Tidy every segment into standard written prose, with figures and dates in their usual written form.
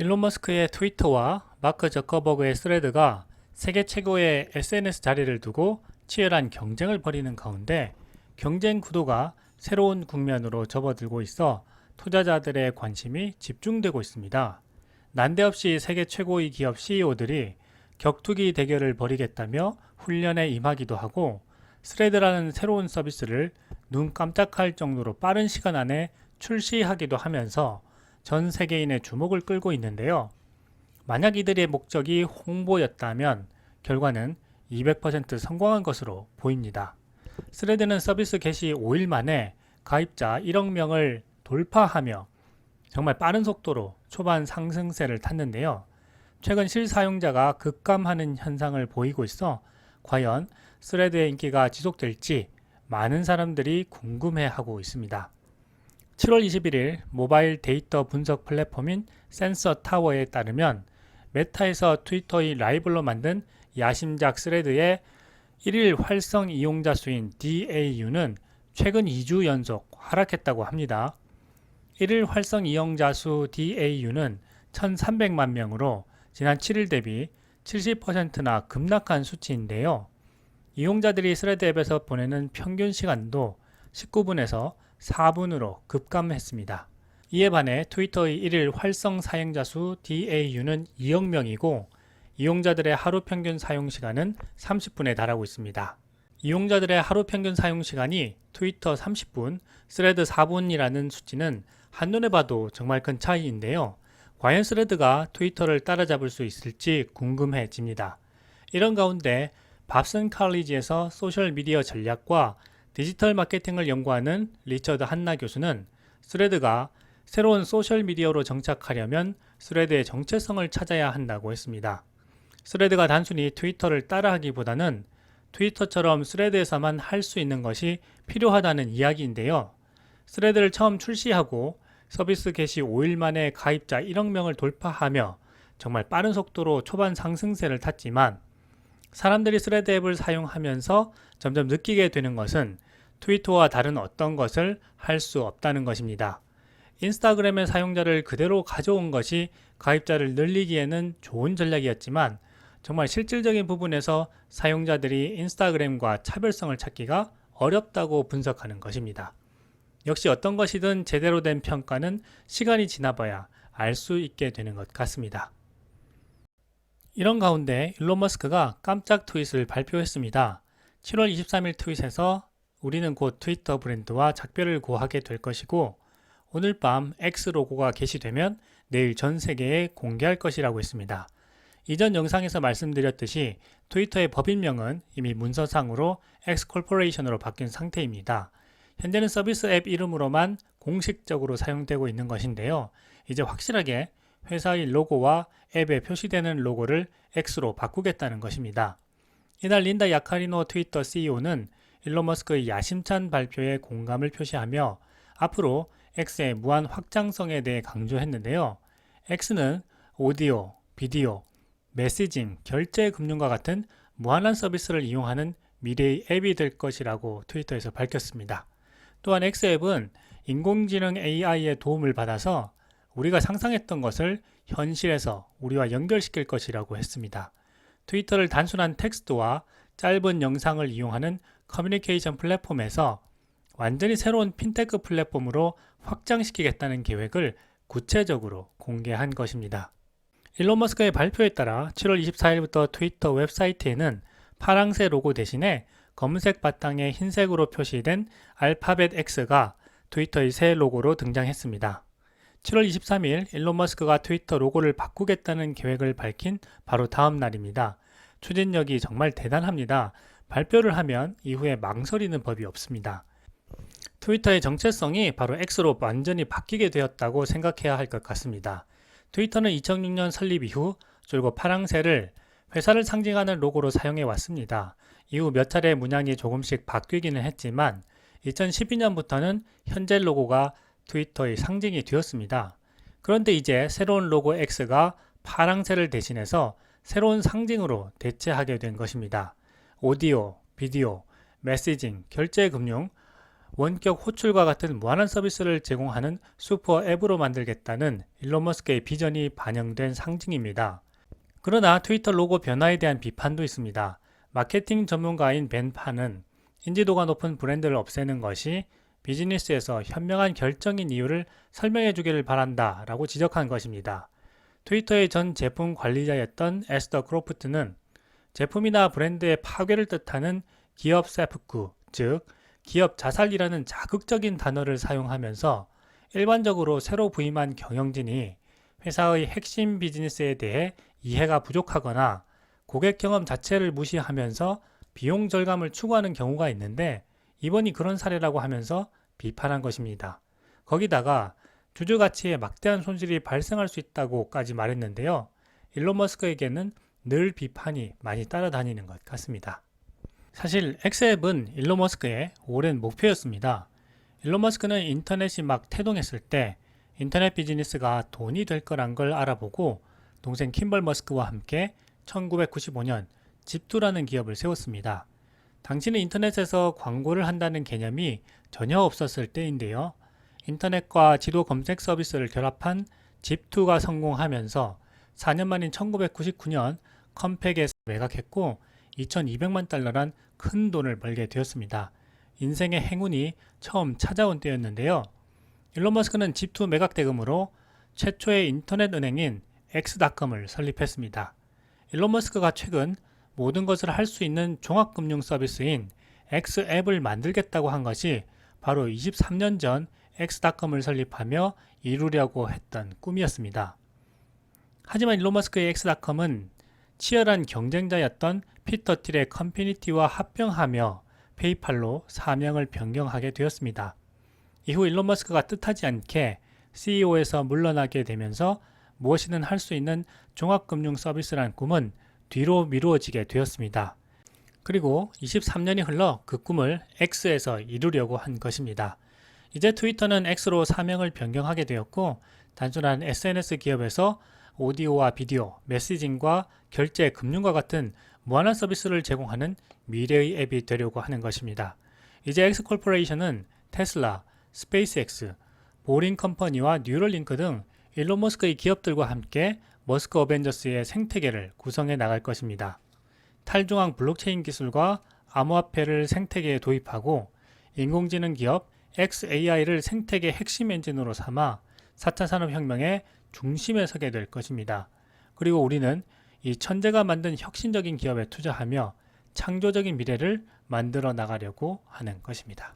일론 머스크의 트위터와 마크 저커버그의 스레드가 세계 최고의 SNS 자리를 두고 치열한 경쟁을 벌이는 가운데 경쟁 구도가 새로운 국면으로 접어들고 있어 투자자들의 관심이 집중되고 있습니다. 난데없이 세계 최고의 기업 CEO들이 격투기 대결을 벌이겠다며 훈련에 임하기도 하고 스레드라는 새로운 서비스를 눈 깜짝할 정도로 빠른 시간 안에 출시하기도 하면서 전 세계인의 주목을 끌고 있는데요. 만약 이들의 목적이 홍보였다면 결과는 200% 성공한 것으로 보입니다. 스레드는 서비스 개시 5일 만에 가입자 1억 명을 돌파하며 정말 빠른 속도로 초반 상승세를 탔는데요. 최근 실사용자가 급감하는 현상을 보이고 있어 과연 스레드의 인기가 지속될지 많은 사람들이 궁금해하고 있습니다. 7월 21일 모바일 데이터 분석 플랫폼인 센서 타워에 따르면 메타에서 트위터의 라이벌로 만든 야심작 스레드의 1일 활성 이용자 수인 DAU는 최근 2주 연속 하락했다고 합니다. 1일 활성 이용자 수 DAU는 1,300만 명으로 지난 7일 대비 70%나 급락한 수치인데요. 이용자들이 스레드 앱에서 보내는 평균 시간도 19분에서 4분으로 급감했습니다. 이에 반해 트위터의 1일 활성 사용자 수 DAU는 2억 명이고 이용자들의 하루 평균 사용 시간은 30분에 달하고 있습니다. 이용자들의 하루 평균 사용 시간이 트위터 30분, 스레드 4분이라는 수치는 한눈에 봐도 정말 큰 차이인데요. 과연 스레드가 트위터를 따라잡을 수 있을지 궁금해집니다. 이런 가운데 밥슨 칼리지에서 소셜미디어 전략과 디지털 마케팅을 연구하는 리처드 한나 교수는 스레드가 새로운 소셜미디어로 정착하려면 스레드의 정체성을 찾아야 한다고 했습니다. 스레드가 단순히 트위터를 따라하기보다는 트위터처럼 스레드에서만 할 수 있는 것이 필요하다는 이야기인데요. 스레드를 처음 출시하고 서비스 개시 5일 만에 가입자 1억 명을 돌파하며 정말 빠른 속도로 초반 상승세를 탔지만 사람들이 스레드 앱을 사용하면서 점점 느끼게 되는 것은 트위터와 다른 어떤 것을 할 수 없다는 것입니다. 인스타그램의 사용자를 그대로 가져온 것이 가입자를 늘리기에는 좋은 전략이었지만 정말 실질적인 부분에서 사용자들이 인스타그램과 차별성을 찾기가 어렵다고 분석하는 것입니다. 역시 어떤 것이든 제대로 된 평가는 시간이 지나봐야 알 수 있게 되는 것 같습니다. 이런 가운데 일론 머스크가 깜짝 트윗을 발표했습니다. 7월 23일 트윗에서 우리는 곧 트위터 브랜드와 작별을 고하게 될 것이고 오늘 밤 X 로고가 게시되면 내일 전 세계에 공개할 것이라고 했습니다. 이전 영상에서 말씀드렸듯이 트위터의 법인명은 이미 문서상으로 X코퍼레이션으로 바뀐 상태입니다. 현재는 서비스 앱 이름으로만 공식적으로 사용되고 있는 것인데요. 이제 확실하게 회사의 로고와 앱에 표시되는 로고를 X로 바꾸겠다는 것입니다. 이날 린다 야카리노 트위터 CEO는 일론 머스크의 야심찬 발표에 공감을 표시하며 앞으로 X의 무한 확장성에 대해 강조했는데요. X는 오디오, 비디오, 메시징, 결제 금융과 같은 무한한 서비스를 이용하는 미래의 앱이 될 것이라고 트위터에서 밝혔습니다. 또한 X앱은 인공지능 AI의 도움을 받아서 우리가 상상했던 것을 현실에서 우리와 연결시킬 것이라고 했습니다. 트위터를 단순한 텍스트와 짧은 영상을 이용하는 커뮤니케이션 플랫폼에서 완전히 새로운 핀테크 플랫폼으로 확장시키겠다는 계획을 구체적으로 공개한 것입니다. 일론 머스크의 발표에 따라 7월 24일부터 트위터 웹사이트에는 파랑색 로고 대신에 검은색 바탕에 흰색으로 표시된 알파벳 X가 트위터의 새 로고로 등장했습니다. 7월 23일 일론 머스크가 트위터 로고를 바꾸겠다는 계획을 밝힌 바로 다음 날입니다. 추진력이 정말 대단합니다. 발표를 하면 이후에 망설이는 법이 없습니다. 트위터의 정체성이 바로 X로 완전히 바뀌게 되었다고 생각해야 할 것 같습니다. 트위터는 2006년 설립 이후 줄곧 파랑새를 회사를 상징하는 로고로 사용해 왔습니다. 이후 몇 차례 문양이 조금씩 바뀌기는 했지만 2012년부터는 현재 로고가 트위터의 상징이 되었습니다. 그런데 이제 새로운 로고 X가 파랑새를 대신해서 새로운 상징으로 대체하게 된 것입니다. 오디오, 비디오, 메시징, 결제 금융, 원격 호출과 같은 무한한 서비스를 제공하는 슈퍼 앱으로 만들겠다는 일론 머스크의 비전이 반영된 상징입니다. 그러나 트위터 로고 변화에 대한 비판도 있습니다. 마케팅 전문가인 벤 파는 인지도가 높은 브랜드를 없애는 것이 비즈니스에서 현명한 결정인 이유를 설명해 주기를 바란다 라고 지적한 것입니다. 트위터의 전 제품 관리자였던 에스더 크로프트는 제품이나 브랜드의 파괴를 뜻하는 기업 세프쿠, 즉 기업 자살이라는 자극적인 단어를 사용하면서 일반적으로 새로 부임한 경영진이 회사의 핵심 비즈니스에 대해 이해가 부족하거나 고객 경험 자체를 무시하면서 비용 절감을 추구하는 경우가 있는데 이번이 그런 사례라고 하면서 비판한 것입니다. 거기다가 주주 가치에 막대한 손실이 발생할 수 있다고까지 말했는데요. 일론 머스크에게는 늘 비판이 많이 따라다니는 것 같습니다. 사실 X앱은 일론 머스크의 오랜 목표였습니다. 일론 머스크는 인터넷이 막 태동했을 때 인터넷 비즈니스가 돈이 될 거란 걸 알아보고 동생 킴벌 머스크와 함께 1995년 집투라는 기업을 세웠습니다. 당시는 인터넷에서 광고를 한다는 개념이 전혀 없었을 때인데요. 인터넷과 지도 검색 서비스를 결합한 집투가 성공하면서 4년 만인 1999년 컴팩에서 매각했고 2200만 달러란 큰 돈을 벌게 되었습니다. 인생의 행운이 처음 찾아온 때였는데요. 일론 머스크는 집투 매각 대금으로 최초의 인터넷 은행인 X닷컴을 설립했습니다. 일론 머스크가 최근 모든 것을 할 수 있는 종합금융 서비스인 X앱을 만들겠다고 한 것이 바로 23년 전 X닷컴을 설립하며 이루려고 했던 꿈이었습니다. 하지만 일론 머스크의 X닷컴은 치열한 경쟁자였던 피터 틸의 커뮤니티와 합병하며 페이팔로 사명을 변경하게 되었습니다. 이후 일론 머스크가 뜻하지 않게 CEO에서 물러나게 되면서 무엇이든 할 수 있는 종합금융 서비스라는 꿈은 뒤로 미루어지게 되었습니다. 그리고 23년이 흘러 그 꿈을 X에서 이루려고 한 것입니다. 이제 트위터는 X로 사명을 변경하게 되었고 단순한 SNS 기업에서 오디오와 비디오, 메시징과 결제, 금융과 같은 무한한 서비스를 제공하는 미래의 앱이 되려고 하는 것입니다. 이제 X코퍼레이션은 테슬라, 스페이스X, 보링 컴퍼니와 뉴럴링크 등 일론 머스크의 기업들과 함께 머스크 어벤져스의 생태계를 구성해 나갈 것입니다. 탈중앙 블록체인 기술과 암호화폐를 생태계에 도입하고 인공지능 기업 XAI를 생태계 핵심 엔진으로 삼아 4차 산업혁명의 중심에 서게 될 것입니다. 그리고 우리는 이 천재가 만든 혁신적인 기업에 투자하며 창조적인 미래를 만들어 나가려고 하는 것입니다.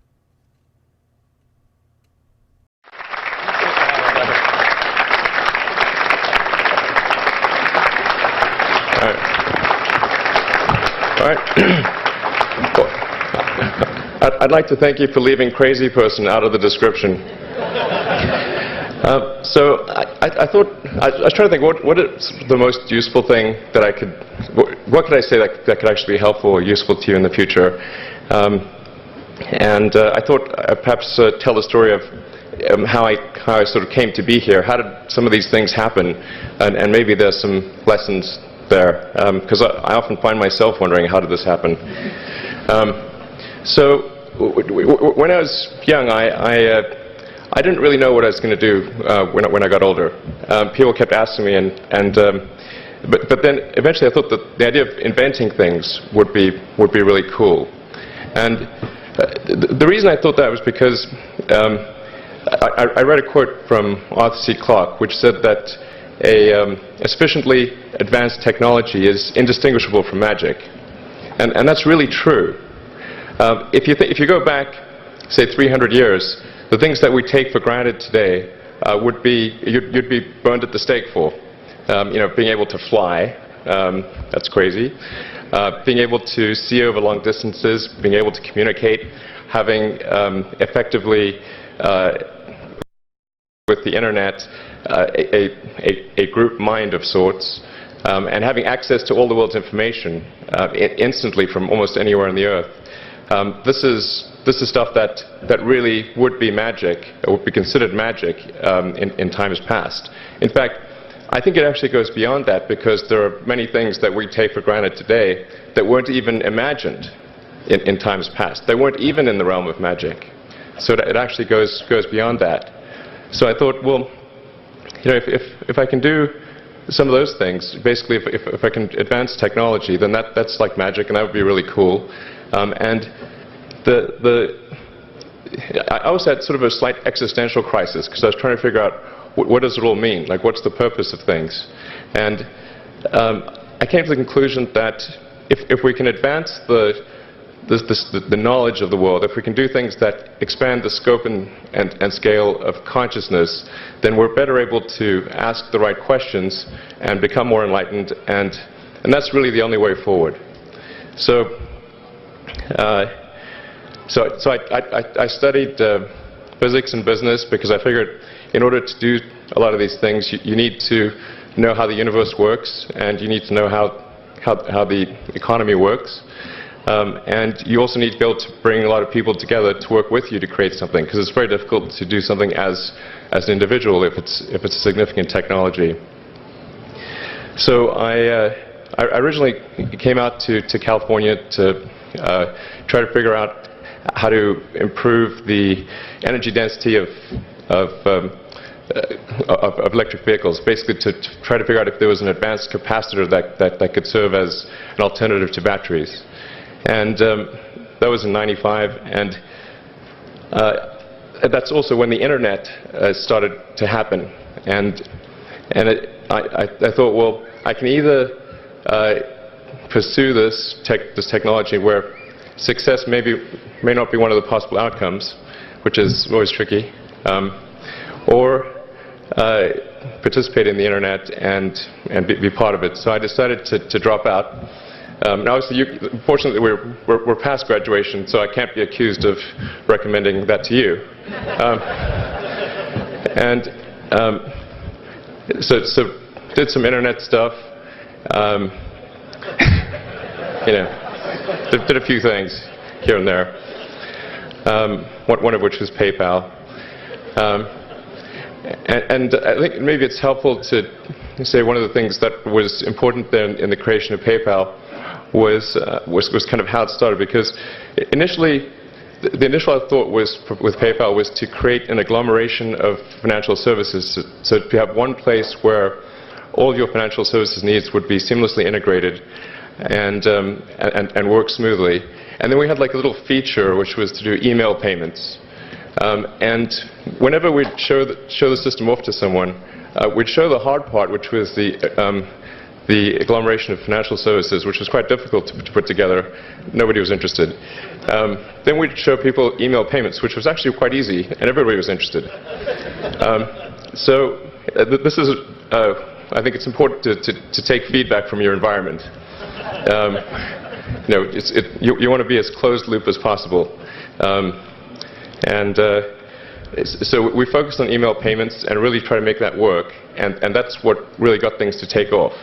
All right. Well, I'd like to thank you for leaving crazy person out of the description. So I thought, I was trying to think what is the most useful thing that I could, what could I say that could actually be helpful or useful to you in the future? I thought I'd perhaps tell the story of how I sort of came to be here. How did some of these things happen? And maybe there's some lessons there, because I often find myself wondering, how did this happen? So when I was young, I didn't really know what I was going to do when I got older. People kept asking me, but then eventually I thought that the idea of inventing things would be really cool. And the reason I thought that was because I read a quote from Arthur C. Clarke, which said that a sufficiently advanced technology is indistinguishable from magic, and that's really true. If you go back, say 300 years, the things that we take for granted today would be you'd be burned at the stake for. Being able to fly, that's crazy. Being able to see over long distances, being able to communicate, having effectively with the internet a group mind of sorts, and having access to all the world's information instantly from almost anywhere on the earth. This is stuff that really would be magic, or would be considered magic in times past. In fact, I think it actually goes beyond that, because there are many things that we take for granted today that weren't even imagined in times past. They weren't even in the realm of magic. So it actually goes beyond that. So I thought, well, you know, if I can do some of those things, basically if I can advance technology, then that's like magic, and that would be really cool. And I also had sort of a slight existential crisis, because I was trying to figure out what does it all mean? Like, what's the purpose of things? And I came to the conclusion that if we can advance the knowledge of the world, if we can do things that expand the scope and scale of consciousness, then we're better able to ask the right questions and become more enlightened, and that's really the only way forward. So I studied physics and business, because I figured in order to do a lot of these things, you need to know how the universe works, and you need to know how the economy works. And you also need to be able to bring a lot of people together to work with you to create something, because it's very difficult to do something as an individual if it's a significant technology. So I originally came out to California to try to figure out how to improve the energy density of electric vehicles, basically to try to figure out if there was an advanced capacitor that could serve as an alternative to batteries. And that was in '95, and that's also when the internet started to happen. And I thought, well, I can either pursue this technology where success may not be one of the possible outcomes, which is always tricky, or participate in the internet and be part of it. So I decided to drop out. Now, obviously, fortunately, we're past graduation, so I can't be accused of recommending that to you. So did some internet stuff. You know, did a few things here and there. One of which was PayPal. And I think maybe it's helpful to say one of the things that was important then in the creation of PayPal was kind of how it started, because initially the initial thought was with PayPal was to create an agglomeration of financial services, so to have one place where all your financial services needs would be seamlessly integrated and work smoothly. And then we had like a little feature which was to do email payments. And whenever we'd show the system off to someone, we'd show the hard part, which was the agglomeration of financial services, which was quite difficult to put together. Nobody was interested. Then we'd show people email payments, which was actually quite easy, and everybody was interested. So this is, I think it's important to take feedback from your environment. You know, you want to be as closed loop as possible. So we focused on email payments and really try to make that work, and that's what really got things to take off.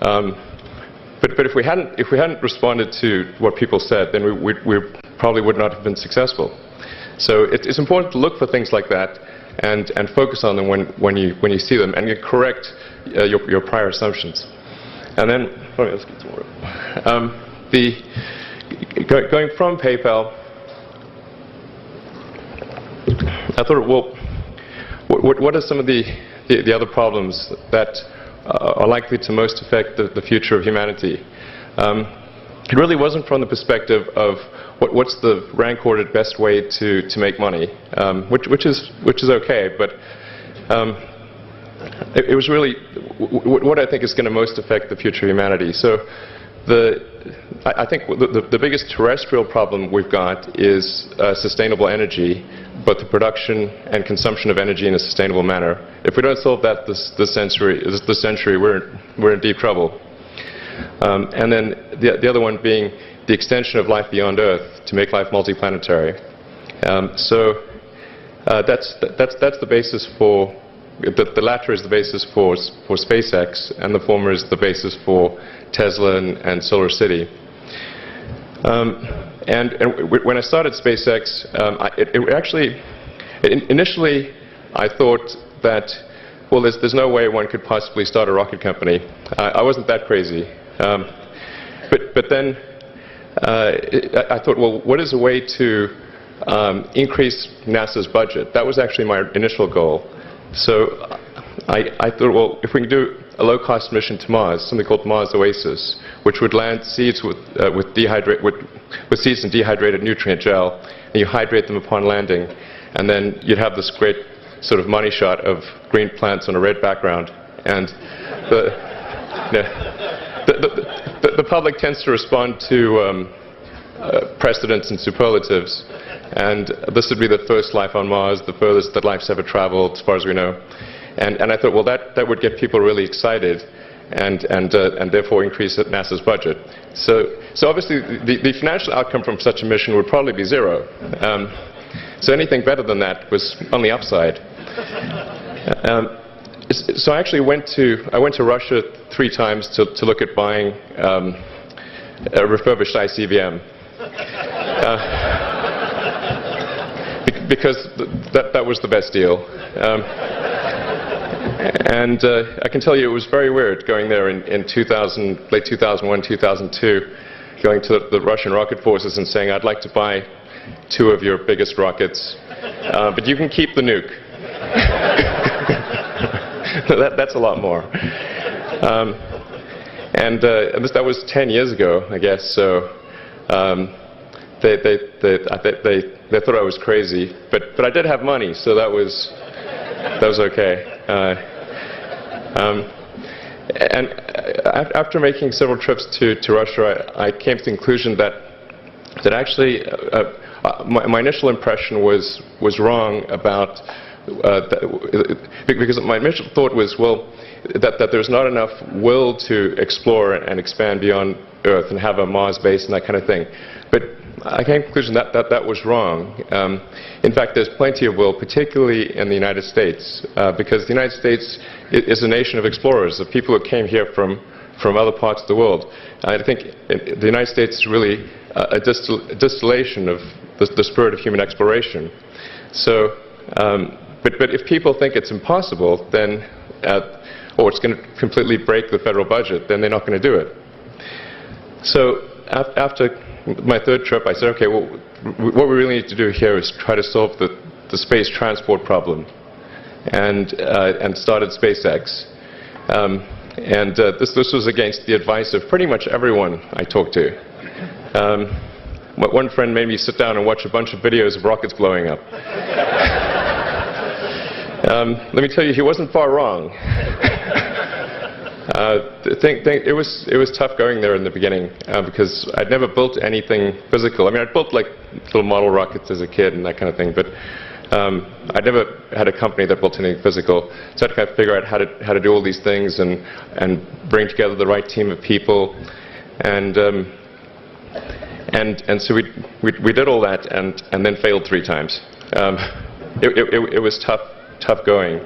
But if we hadn't responded to what people said, then we probably would not have been successful. So it's important to look for things like that and focus on them when you see them, and you correct your prior assumptions. And then let's get some more. Going from PayPal, I thought, well, what are some of the other problems that are likely to most affect the future of humanity? It really wasn't from the perspective of what's the rank-ordered best way to make money, which is okay, but it was really what I think is going to most affect the future of humanity. So I think the biggest terrestrial problem we've got is sustainable energy, but the production and consumption of energy in a sustainable manner. If we don't solve that this century, we're in deep trouble. And then the other one being the extension of life beyond Earth to make life multiplanetary. So that's the basis for the latter is the basis for SpaceX, and the former is the basis for Tesla and Solar City. And when I started SpaceX, initially I thought that, well, there's no way one could possibly start a rocket company. I wasn't that crazy. But then I thought, well, what is a way to increase NASA's budget. That was actually my initial goal. So I thought, well, if we can do a low-cost mission to Mars, something called Mars Oasis, which would land seeds with seeds and dehydrated nutrient gel, and you hydrate them upon landing, and then you'd have this great sort of money shot of green plants on a red background, and the public tends to respond to precedents and superlatives, and this would be the first life on Mars, the furthest that life's ever traveled, as far as we know. And I thought, well, that would get people really excited, and therefore increase NASA's budget. So obviously, the financial outcome from such a mission would probably be zero. So anything better than that was on the upside. So I actually went to Russia 3 times to look at buying a refurbished ICBM. Because that was the best deal. And I can tell you it was very weird going there in late 2001, 2002, going to the Russian rocket forces and saying, I'd like to buy 2 of your biggest rockets, but you can keep the nuke. That's a lot more. And that was 10 years ago, I guess, so they thought I was crazy, but I did have money, so that was okay. And after making several trips to Russia, I came to the conclusion that actually my initial impression was wrong about because my initial thought was, well, that there's not enough will to explore and expand beyond Earth and have a Mars base and that kind of thing. But I came to the conclusion that was wrong. In fact, there's plenty of will, particularly in the United States, because the United States is a nation of explorers, of people who came here from other parts of the world. I think the United States is really a distillation of the spirit of human exploration. So, but if people think it's impossible, then, or it's going to completely break the federal budget, then they're not going to do it. So after my 3rd trip, I said, okay, well, what we really need to do here is try to solve the space transport problem, and started SpaceX. This was against the advice of pretty much everyone I talked to. One friend made me sit down and watch a bunch of videos of rockets blowing up. Let me tell you, he wasn't far wrong. It was tough going there in the beginning because I'd never built anything physical. I mean, I'd built like little model rockets as a kid and that kind of thing, but I'd never had a company that built anything physical. So I had to kind of figure out how to do all these things and bring together the right team of people, and so we did all that and then failed 3 times. It was tough going.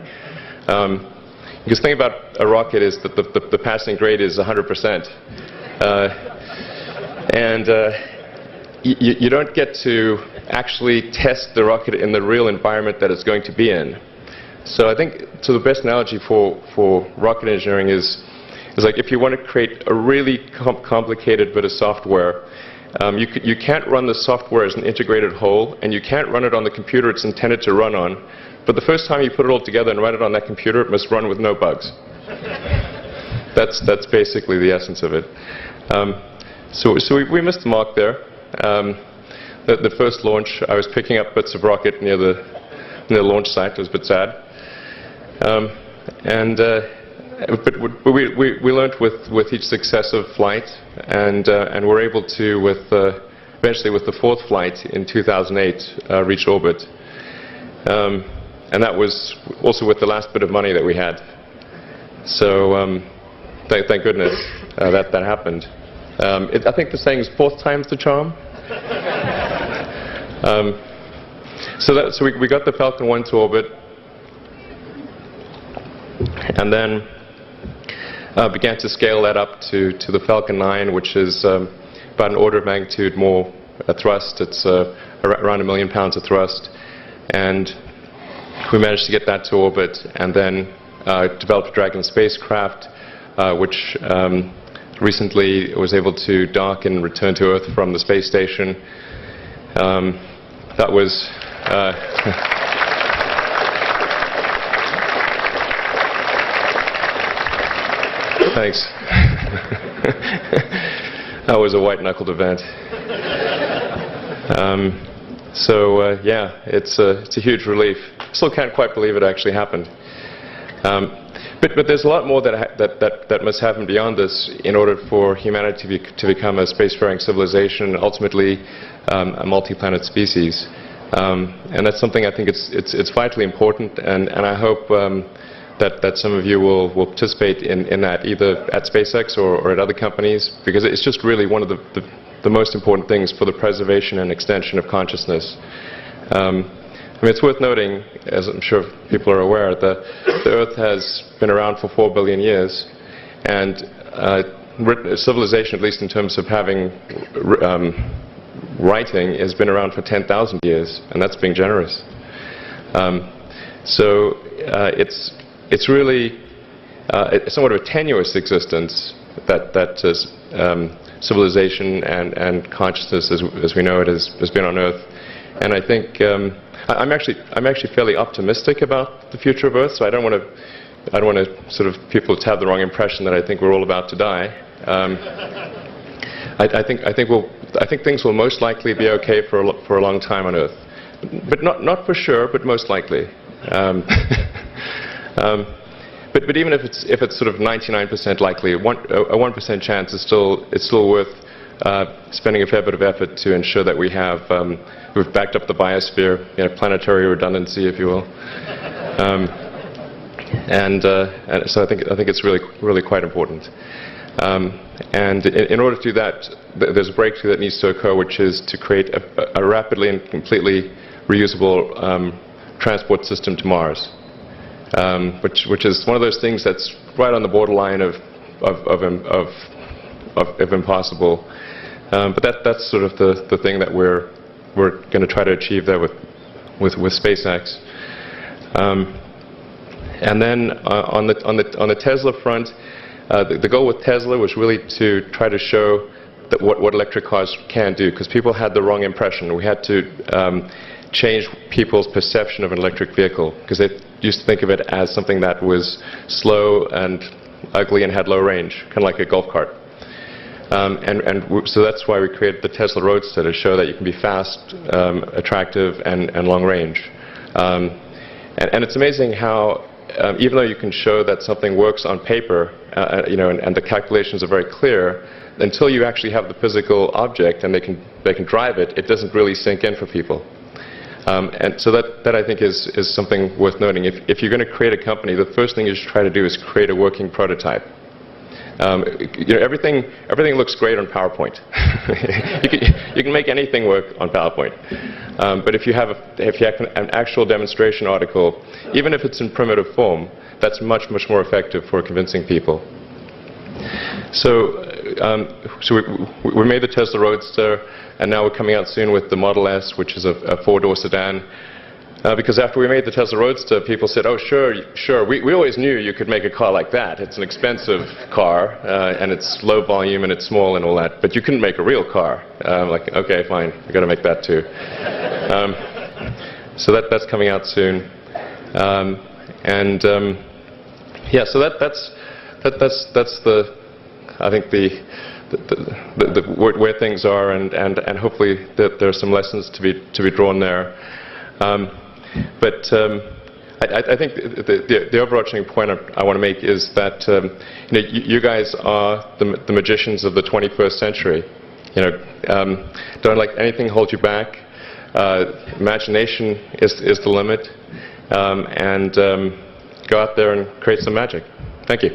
Because the thing about a rocket is that the passing grade is 100%. You don't get to actually test the rocket in the real environment that it's going to be in. So I think the best analogy for rocket engineering is like if you want to create a really complicated bit of software, you can't run the software as an integrated whole, and you can't run it on the computer it's intended to run on. But the first time you put it all together and run it on that computer, it must run with no bugs. That's basically the essence of it. So we missed the mark there. The first launch, I was picking up bits of rocket near the launch site. It was a bit sad. But we learned with each successive flight, and were able to, eventually with the 4th flight in 2008, reach orbit. And that was also with the last bit of money that we had. So thank goodness that happened. I think the saying is 4th time's the charm. So we got the Falcon 1 to orbit, and then began to scale that up to the Falcon 9, which is about an order of magnitude more thrust. It's around 1 million pounds of thrust, and we managed to get that to orbit, and then developed a Dragon spacecraft, which recently was able to dock and return to Earth from the space station. That was thanks. That was a white-knuckled event. Yeah, it's a huge relief. Still can't quite believe it actually happened. But there's a lot more that must happen beyond this in order for humanity to become a spacefaring civilization and ultimately a multi-planet species. And that's something I think it's vitally important, and I hope that some of you will participate in that, either at SpaceX or at other companies, because it's just really one of the most important things for the preservation and extension of consciousness. I mean, it's worth noting, as I'm sure people are aware, the Earth has been around for 4 billion years, and civilization, at least in terms of having writing, has been around for 10,000 years, and that's being generous. It's really somewhat of a tenuous existence that civilization and consciousness, as we know it, has been on Earth. And I think I'm actually fairly optimistic about the future of Earth. So I don't want to sort of people to have the wrong impression that I think we're all about to die. I think things will most likely be okay for a long time on Earth, but not for sure, but most likely. But even if it's sort of 99% likely, a 1% chance is still worth spending a fair bit of effort to ensure that we've backed up the biosphere, planetary redundancy, if you will. And so I think it's really quite important. And in order to do that, there's a breakthrough that needs to occur, which is to create a rapidly and completely reusable transport system to Mars, which is one of those things that's right on the borderline of impossible. But that's sort of the thing that we're going to try to achieve there with SpaceX. And then on the Tesla front, the goal with Tesla was really to try to show that what electric cars can do, because people had the wrong impression. We had to change people's perception of an electric vehicle, because they used to think of it as something that was slow and ugly and had low range, kind of like a golf cart. So that's why we created the Tesla Roadster, to show that you can be fast, attractive, and long range. And it's amazing how, even though you can show that something works on paper, and the calculations are very clear, until you actually have the physical object and they can drive it, it doesn't really sink in for people. And so that I think is something worth noting. If you're going to create a company, the first thing you should try to do is create a working prototype. Everything looks great on PowerPoint. you can make anything work on PowerPoint. But if you have an actual demonstration article, even if it's in primitive form, that's much more effective for convincing people. So we made the Tesla Roadster, and now we're coming out soon with the Model S, which is a four-door sedan. Because after we made the Tesla Roadster, people said, "Oh, sure. We always knew you could make a car like that. It's an expensive car, and it's low volume, and it's small, and all that. But you couldn't make a real car." Like, okay, fine. We've got to make that too. So that's coming out soon. Yeah. So that's I think where things are, and hopefully there are some lessons to be drawn there. But I think the overarching point I want to make is that you guys are the magicians of the 21st century. Don't let anything hold you back. Imagination is the limit, and go out there and create some magic. Thank you.